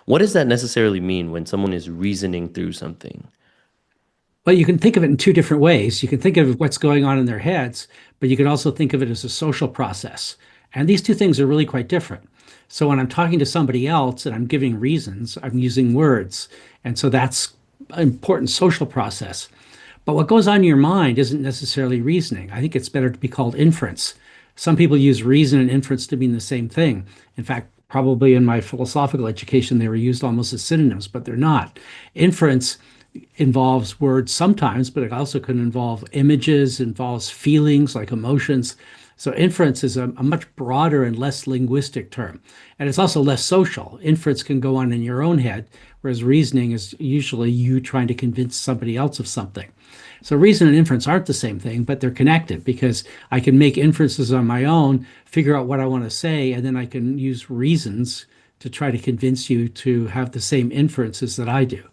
What does that necessarily mean when someone is reasoning through something? Well, you can think of it in two different ways. You can think of what's going on in their heads, but you can also think of it as a social process. And these two things are really quite different. So when I'm talking to somebody else and I'm giving reasons, I'm using words. And so that's an important social process. But what goes on in your mind isn't necessarily reasoning. I think it's better to be called inference. Some people use reason and inference to mean the same thing. In fact, probably in my philosophical education, they were used almost as synonyms, but they're not. Inference involves words sometimes, but it also can involve images, involves feelings like emotions. So inference is a much broader and less linguistic term. And it's also less social. Inference can go on in your own head, whereas reasoning is usually you trying to convince somebody else of something. So reason and inference aren't the same thing, but they're connected because I can make inferences on my own, figure out what I want to say, and then I can use reasons to try to convince you to have the same inferences that I do.